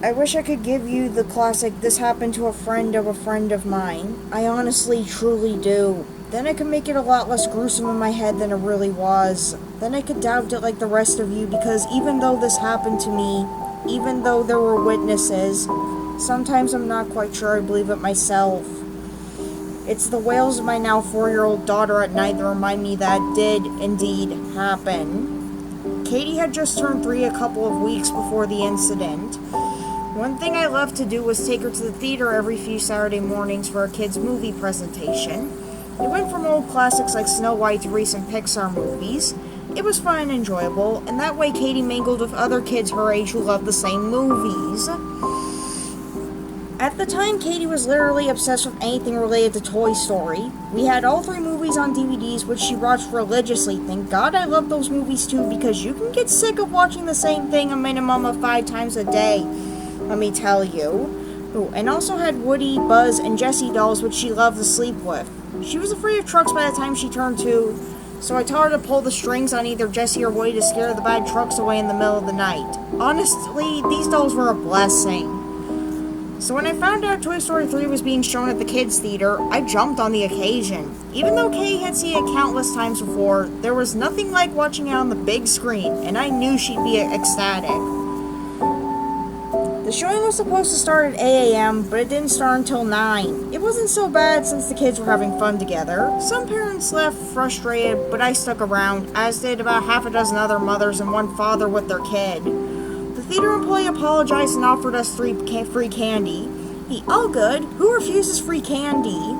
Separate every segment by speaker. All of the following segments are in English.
Speaker 1: I wish I could give you the classic, this happened to a friend of mine. I honestly, truly do. Then I could make it a lot less gruesome in my head than it really was. Then I could doubt it like the rest of you, because even though this happened to me, even though there were witnesses, sometimes I'm not quite sure I believe it myself. It's the wails of my now 4-year-old daughter at night that remind me that did indeed happen. Katie had just turned 3 a couple of weeks before the incident. One thing I loved to do was take her to the theater every few Saturday mornings for a kids' movie presentation. It went from old classics like Snow White to recent Pixar movies. It was fun and enjoyable, and that way Katie mingled with other kids her age who loved the same movies. At the time, Katie was literally obsessed with anything related to Toy Story. We had all 3 movies on DVDs, which she watched religiously. Thank God I love those movies too, because you can get sick of watching the same thing a minimum of 5 times a day, let me tell you. Ooh, and also had Woody, Buzz, and Jessie dolls, which she loved to sleep with. She was afraid of trucks by the time she turned 2, so I taught her to pull the strings on either Jessie or Woody to scare the bad trucks away in the middle of the night. Honestly, these dolls were a blessing. So when I found out Toy Story 3 was being shown at the kids' theater, I jumped on the occasion. Even though Kay had seen it countless times before, there was nothing like watching it on the big screen, and I knew she'd be ecstatic. The showing was supposed to start at 8 a.m., but it didn't start until 9. It wasn't so bad since the kids were having fun together. Some parents left frustrated, but I stuck around, as did about half a dozen other mothers and one father with their kid. The theater employee apologized and offered us free candy. All good. Who refuses free candy?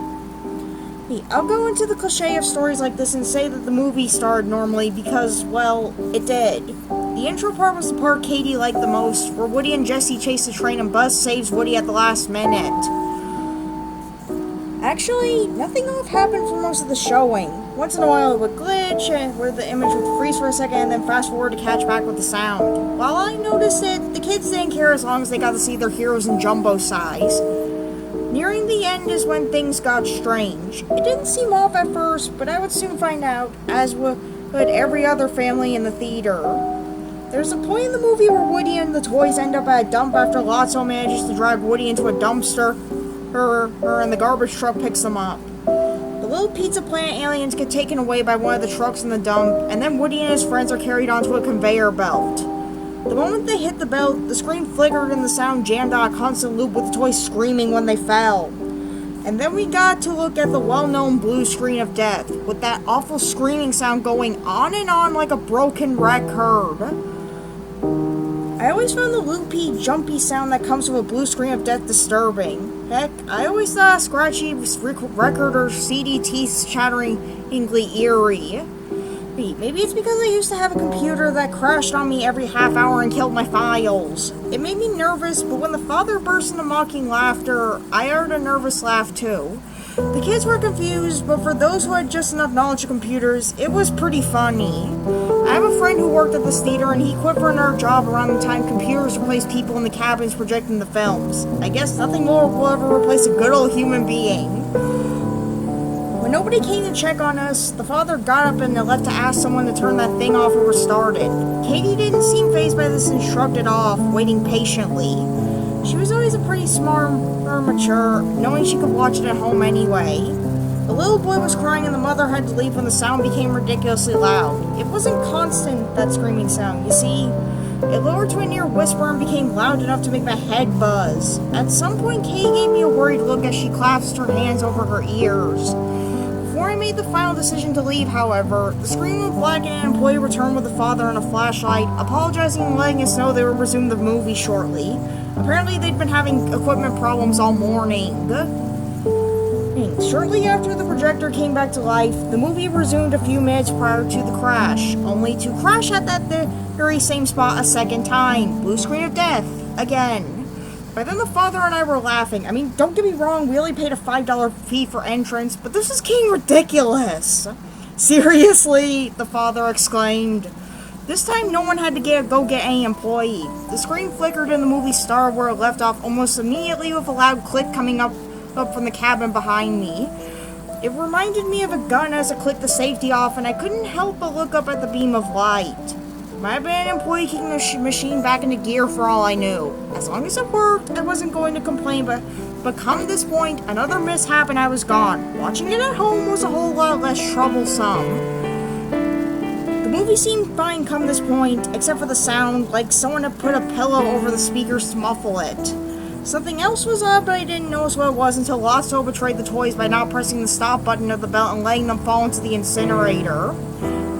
Speaker 1: I'll go into the cliche of stories like this and say that the movie started normally because, well, it did. The intro part was the part Katie liked the most, where Woody and Jessie chase the train and Buzz saves Woody at the last minute. Actually, nothing off happened for most of the showing. Once in a while it would glitch, where the image would freeze for a second and then fast forward to catch back with the sound. While I noticed it, the kids didn't care as long as they got to see their heroes in jumbo size. Nearing the end is when things got strange. It didn't seem off at first, but I would soon find out, as would every other family in the theater. There's a point in the movie where Woody and the toys end up at a dump after Lotso manages to drag Woody into a dumpster, and the garbage truck picks them up. The little Pizza Planet aliens get taken away by one of the trucks in the dump, and then Woody and his friends are carried onto a conveyor belt. The moment they hit the belt, the screen flickered and the sound jammed on a constant loop with the toys screaming when they fell. And then we got to look at the well-known blue screen of death, with that awful screaming sound going on and on like a broken record. I always found the loopy, jumpy sound that comes from a blue screen of death disturbing. Heck, I always thought a scratchy record or CD teeth chatteringly eerie. Maybe it's because I used to have a computer that crashed on me every half hour and killed my files. It made me nervous, but when the father burst into mocking laughter, I heard a nervous laugh too. The kids were confused, but for those who had just enough knowledge of computers, it was pretty funny. I have a friend who worked at this theater and he quit for another job around the time computers replaced people in the cabins projecting the films. I guess nothing more will ever replace a good old human being. When nobody came to check on us, the father got up and left to ask someone to turn that thing off or restart it. Katie didn't seem fazed by this and shrugged it off, waiting patiently. She was always a pretty smart or mature, knowing she could watch it at home anyway. The little boy was crying and the mother had to leave when the sound became ridiculously loud. It wasn't constant, that screaming sound, you see. It lowered to a near whisper and became loud enough to make my head buzz. At some point, Katie gave me a worried look as she clasped her hands over her ears. Before I made the final decision to leave, however, the screen went black and an employee returned with a father and a flashlight, apologizing and letting us know they would resume the movie shortly. Apparently they'd been having equipment problems all morning. Shortly after the projector came back to life, the movie resumed a few minutes prior to the crash, only to crash at that very same spot a second time. Blue screen of death. Again. By then the father and I were laughing. I mean, don't get me wrong, we only paid a $5 fee for entrance, but this is getting ridiculous. Seriously, the father exclaimed. This time no one had to go get any employee. The screen flickered and the movie started where it left off almost immediately with a loud click coming up from the cabin behind me. It reminded me of a gun as it clicked the safety off and I couldn't help but look up at the beam of light. Might have been an employee kicking the machine back into gear for all I knew. As long as it worked, I wasn't going to complain, but come this point, another mishap and I was gone. Watching it at home was a whole lot less troublesome. The movie seemed fine come this point, except for the sound, like someone had put a pillow over the speakers to muffle it. Something else was up, but I didn't notice what it was until Lotso betrayed the toys by not pressing the stop button of the belt and letting them fall into the incinerator.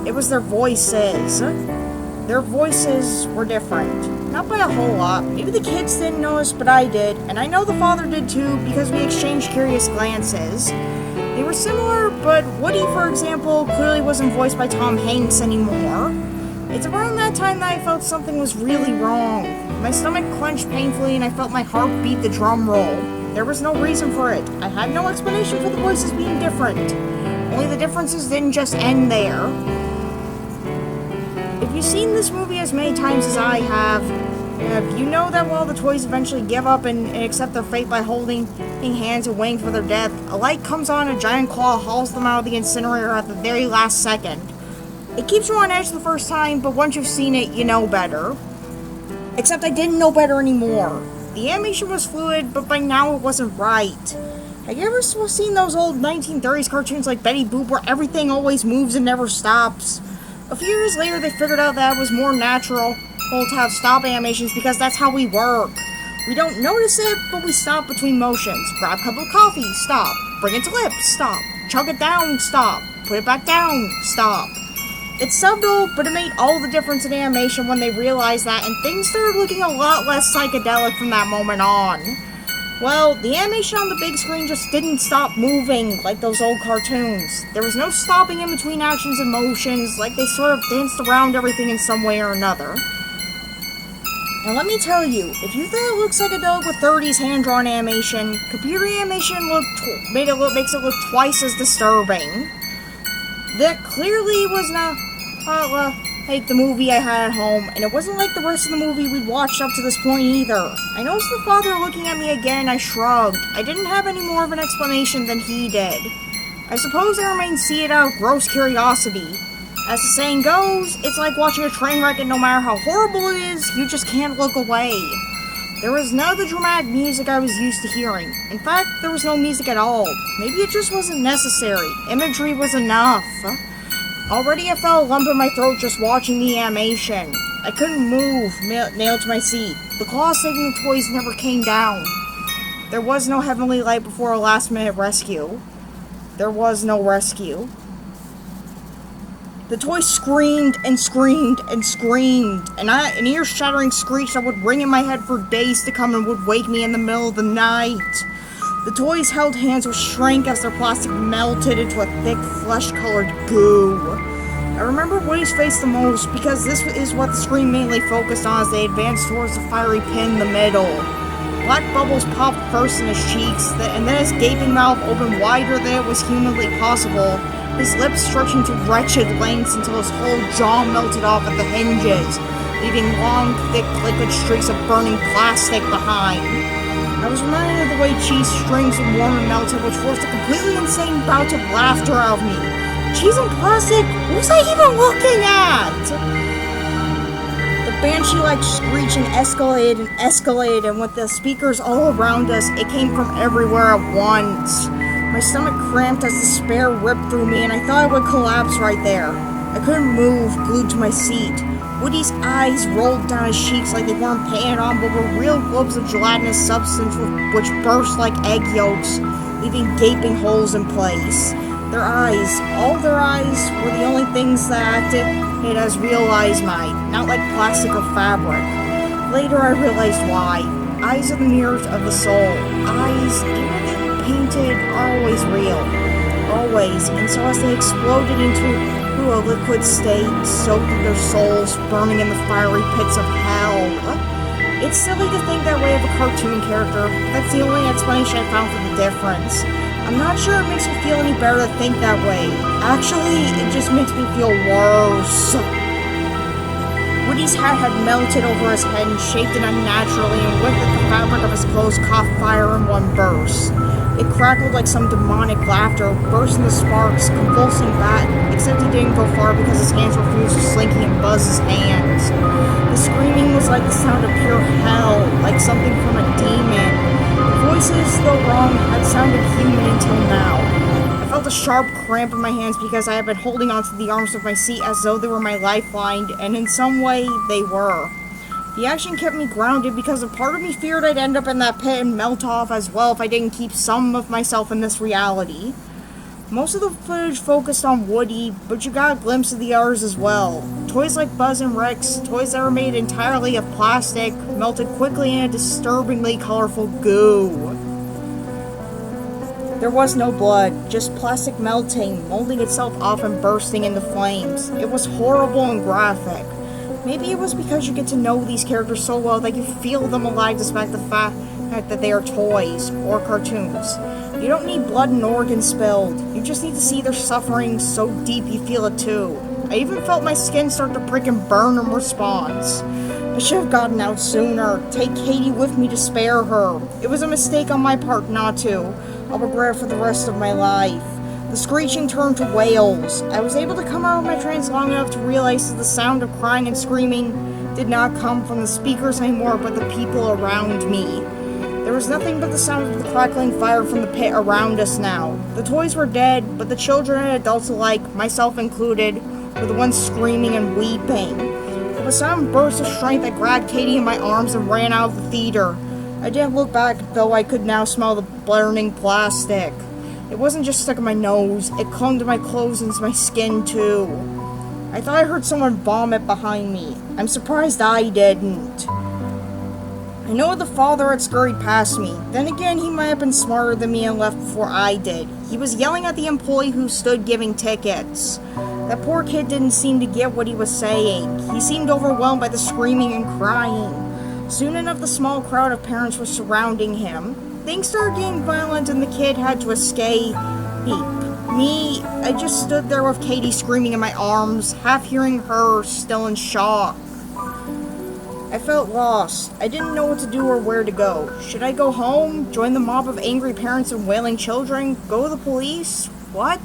Speaker 1: It was their voices. Their voices were different. Not by a whole lot. Maybe the kids didn't notice, but I did. And I know the father did too, because we exchanged curious glances. They were similar, but Woody, for example, clearly wasn't voiced by Tom Hanks anymore. It's around that time that I felt something was really wrong. My stomach clenched painfully and I felt my heart beat the drum roll. There was no reason for it. I had no explanation for the voices being different. Only the differences didn't just end there. If you've seen this movie as many times as I have, you know that while the toys eventually give up and accept their fate by holding hands and waiting for their death, a light comes on, a giant claw hauls them out of the incinerator at the very last second. It keeps you on edge the first time, but once you've seen it, you know better. Except I didn't know better anymore. The animation was fluid, but by now it wasn't right. Have you ever seen those old 1930s cartoons like Betty Boop where everything always moves and never stops? A few years later, they figured out that it was more natural to have stop animations because that's how we work. We don't notice it, but we stop between motions. Grab a cup of coffee, stop. Bring it to lips, stop. Chug it down, stop. Put it back down, stop. It's subtle, but it made all the difference in animation when they realized that, and things started looking a lot less psychedelic from that moment on. Well, the animation on the big screen just didn't stop moving like those old cartoons. There was no stopping in between actions and motions, like they sort of danced around everything in some way or another. Now let me tell you, if you think it looks like a dog with 30s hand-drawn animation, computer animation makes it look twice as disturbing. That clearly was not like the movie I had at home, and it wasn't like the rest of the movie we'd watched up to this point either. I noticed the father looking at me again, and I shrugged. I didn't have any more of an explanation than he did. I suppose I remained seated out of gross curiosity. As the saying goes, it's like watching a train wreck, and no matter how horrible it is, you just can't look away. There was none of the dramatic music I was used to hearing. In fact, there was no music at all. Maybe it just wasn't necessary. Imagery was enough. Already I felt a lump in my throat just watching the animation. I couldn't move, nailed to my seat. The claw saving the toys never came down. There was no heavenly light before a last-minute rescue. There was no rescue. The toy screamed and screamed and screamed, and an ear-shattering screech that would ring in my head for days to come and would wake me in the middle of the night. The toys held hands which shrank as their plastic melted into a thick, flesh-colored goo. I remember Woody's face the most because this is what the screen mainly focused on as they advanced towards the fiery pin in the middle. Black bubbles popped first in his cheeks, and then his gaping mouth opened wider than it was humanly possible, his lips stretching to wretched lengths until his whole jaw melted off at the hinges, leaving long, thick, liquid streaks of burning plastic behind. I was reminded of the way cheese strings would warm and melted, which forced a completely insane bout of laughter out of me. Cheese and plastic? What was I even looking at? The banshee-like screeching escalated, and with the speakers all around us, it came from everywhere at once. My stomach cramped as despair ripped through me, and I thought I would collapse right there. I couldn't move, glued to my seat. Woody's eyes rolled down his cheeks like they weren't painted on, but were real globes of gelatinous substance which burst like egg yolks, leaving gaping holes in place. Their eyes, all of their eyes, were the only things that acted as real eyes might, not like plastic or fabric. Later I realized why. Eyes are the mirrors of the soul. Eyes, even if they're painted, are always real. Always. And so as they exploded into a liquid state, soaked in their souls, burning in the fiery pits of hell. It's silly to think that way of a cartoon character. That's the only explanation I found for the difference. I'm not sure it makes me feel any better to think that way. Actually, it just makes me feel worse. Woody's hat had melted over his head and shaped it unnaturally, and with it the fabric of his clothes caught fire in one burst. It crackled like some demonic laughter, burst into sparks, convulsing back, except he didn't go far because his hands refused to slinky and buzz his hands. The screaming was like the sound of pure hell, like something from a demon. The voices, though wrong, had sounded human until now. I felt a sharp cramp in my hands because I had been holding onto the arms of my seat as though they were my lifeline, and in some way, they were. The action kept me grounded because a part of me feared I'd end up in that pit and melt off as well if I didn't keep some of myself in this reality. Most of the footage focused on Woody, but you got a glimpse of the others as well. Toys like Buzz and Rex, toys that were made entirely of plastic, melted quickly in a disturbingly colorful goo. There was no blood, just plastic melting, molding itself off and bursting into flames. It was horrible and graphic. Maybe it was because you get to know these characters so well that you feel them alive despite the fact that they are toys or cartoons. You don't need blood and organs spilled. You just need to see their suffering so deep you feel it too. I even felt my skin start to prick and burn in response. I should have gotten out sooner. Take Katie with me to spare her. It was a mistake on my part not to. I'll regret it for the rest of my life. The screeching turned to wails. I was able to come out of my trance long enough to realize that the sound of crying and screaming did not come from the speakers anymore, but the people around me. There was nothing but the sound of the crackling fire from the pit around us now. The toys were dead, but the children and adults alike, myself included, were the ones screaming and weeping. With a sudden burst of strength, I grabbed Katie in my arms and ran out of the theater. I didn't look back, though I could now smell the burning plastic. It wasn't just stuck in my nose, it clung to my clothes and to my skin too. I thought I heard someone vomit behind me. I'm surprised I didn't. I know the father had scurried past me. Then again, he might have been smarter than me and left before I did. He was yelling at the employee who stood giving tickets. That poor kid didn't seem to get what he was saying. He seemed overwhelmed by the screaming and crying. Soon enough, the small crowd of parents was surrounding him. Things started getting violent and the kid had to escape. Me, I just stood there with Katie screaming in my arms, half hearing her, still in shock. I felt lost. I didn't know what to do or where to go. Should I go home, join the mob of angry parents and wailing children, go to the police? What?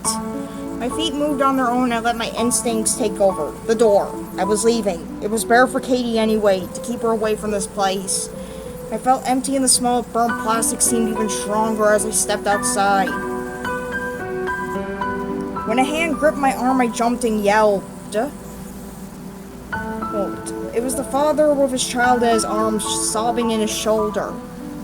Speaker 1: My feet moved on their own and I let my instincts take over. The door. I was leaving. It was better for Katie anyway, to keep her away from this place. I felt empty and the smell of burnt plastic seemed even stronger as I stepped outside. When a hand gripped my arm, I jumped and yelled. It was the father with his child in his arms, sobbing in his shoulder.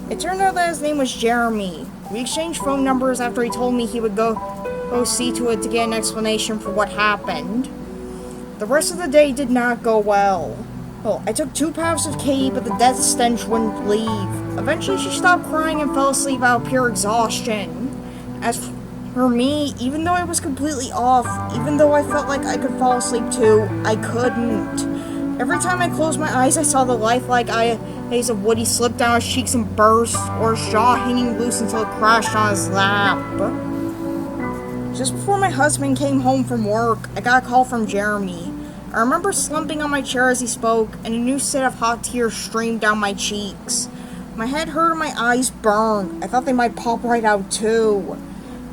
Speaker 1: It turned out that his name was Jeremy. We exchanged phone numbers after he told me he would go see to it to get an explanation for what happened. The rest of the day did not go well. I took 2 puffs of Katie, but the death stench wouldn't leave. Eventually she stopped crying and fell asleep out of pure exhaustion. As for me, even though I was completely off, even though I felt like I could fall asleep too, I couldn't. Every time I closed my eyes, I saw the lifelike eyes of Woody slip down his cheeks and burst, or his jaw hanging loose until it crashed on his lap. Just before my husband came home from work, I got a call from Jeremy. I remember slumping on my chair as he spoke, and a new set of hot tears streamed down my cheeks. My head hurt and my eyes burned. I thought they might pop right out too.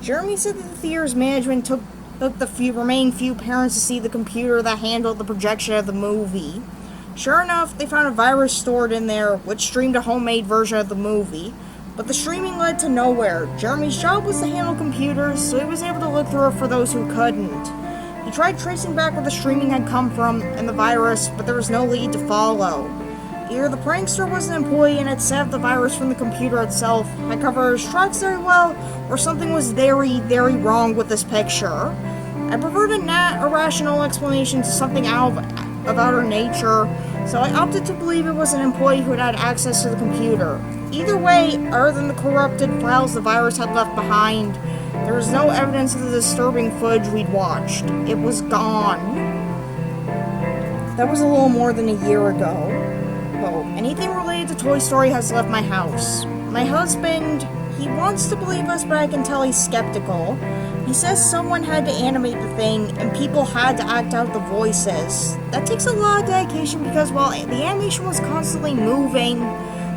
Speaker 1: Jeremy said that the theater's management took the remaining few parents to see the computer that handled the projection of the movie. Sure enough, they found a virus stored in there, which streamed a homemade version of the movie. But the streaming led to nowhere. Jeremy's job was to handle computers, so he was able to look through it for those who couldn't. He tried tracing back where the streaming had come from and the virus, but there was no lead to follow. Either the prankster was an employee and had set up the virus from the computer itself, had covered his tracks very well, or something was very, very wrong with this picture. I preferred a not irrational explanation to something out of outer nature, so I opted to believe it was an employee who had access to the computer. Either way, other than the corrupted files the virus had left behind, there was no evidence of the disturbing footage we'd watched. It was gone. That was a little more than a year ago. Anything related to Toy Story has left my house. My husband, he wants to believe us, but I can tell he's skeptical. He says someone had to animate the thing, and people had to act out the voices. That takes a lot of dedication because while the animation was constantly moving,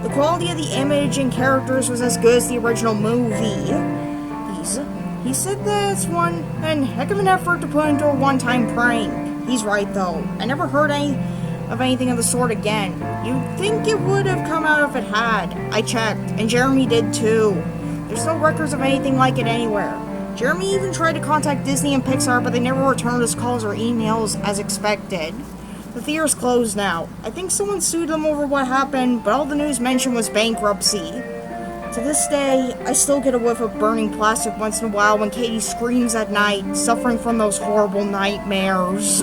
Speaker 1: the quality of the image and characters was as good as the original movie. He said that's one heck of an effort to put into a one-time prank. He's right though. I never heard of anything of the sort again. You'd think it would have come out if it had. I checked, and Jeremy did too. There's no records of anything like it anywhere. Jeremy even tried to contact Disney and Pixar, but they never returned his calls or emails as expected. The theater's closed now. I think someone sued them over what happened, but all the news mentioned was bankruptcy. To this day, I still get a whiff of burning plastic once in a while when Katie screams at night, suffering from those horrible nightmares.